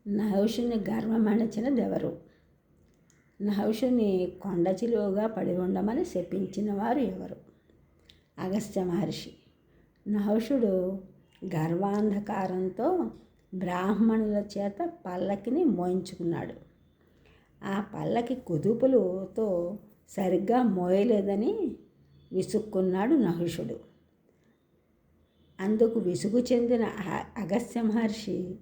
నహుషుని గర్వమణిచినదెవరు? నహుషుని కొండ చిలువగా పడి ఉండమని శపించిన వారు ఎవరు? అగస్త్య మహర్షి. నహుషుడు గర్వాంధకారంతో బ్రాహ్మణుల చేత పల్లకిని మోయించుకున్నాడు. ఆ పల్లకి కుదుపులతో సరిగ్గా మోయలేదని విసుక్కున్నాడు నహుషుడు. అందుకు విసుగు చెందిన అగస్త్య మహర్షి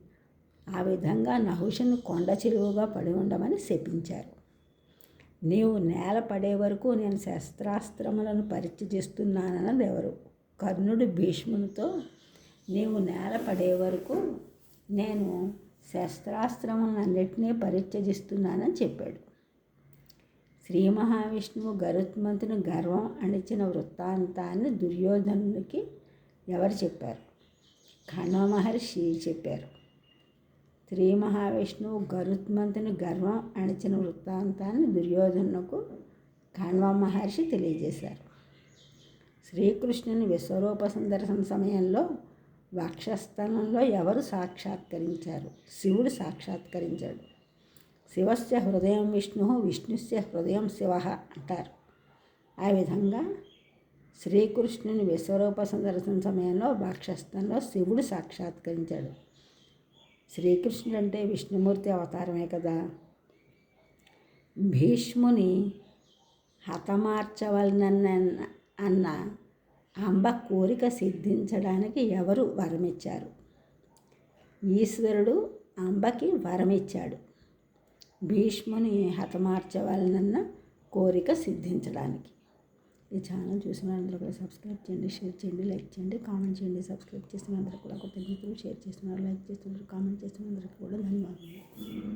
ఆ విధంగా నహుషుని కొండ చిలువగా పడి ఉండమని శపించారు. నీవు నేల పడే వరకు నేను శస్త్రాస్త్రములను పరీక్ష చేస్తున్నానన్నదెవరు? కర్ణుడు భీష్మునితో నీవు నేల పడే వరకు నేను శస్త్రాస్త్రములన్నిటినీ పరీక్షిస్తున్నానని చెప్పాడు. శ్రీ మహావిష్ణువు గరుత్మంతుని గర్వం అణిచిన వృత్తాంతాన్ని దుర్యోధనునికి ఎవరు చెప్పారు? కణ్వ మహర్షి చెప్పారు. శ్రీ మహావిష్ణువు గరుత్మంతుని గర్వం అణిచిన వృత్తాంతాన్ని దుర్యోధనుకు కణ్వ మహర్షి తెలియజేశారు. శ్రీకృష్ణుని విశ్వరూప సందర్శన సమయంలో వక్షస్థలంలో ఎవరు సాక్షాత్కరించారు? శివుడు సాక్షాత్కరించాడు. శివస్య హృదయం విష్ణు, విష్ణుస్య హృదయం శివ అంటారు. ఆ విధంగా శ్రీకృష్ణుని విశ్వరూప సందర్శన సమయంలో వక్షస్థలంలో శివుడు సాక్షాత్కరించాడు. శ్రీకృష్ణుడు అంటే విష్ణుమూర్తి అవతారమే కదా. భీష్ముని హతమార్చవలనన్న అంబ కోరిక సిద్ధించడానికి ఎవరు వరమిచ్చారు? ఈశ్వరుడు అంబకి వరమిచ్చాడు. భీష్ముని హతమార్చవలనన్న కోరిక సిద్ధించడానికి. ఈ ఛానల్ చూసిన అందరూ కూడా సబ్స్క్రైబ్ చేయండి, షేర్ చేయండి, లైక్ చేయండి, కామెంట్ చేయండి. సబ్స్క్రైబ్ చేసిన అందరూ కూడా కృతజ్ఞతలు, షేర్ చేస్తున్నారు, లైక్ చేస్తున్నారు, కామెంట్ చేస్తున్న అందరికీ కూడా ధన్యవాదాలు.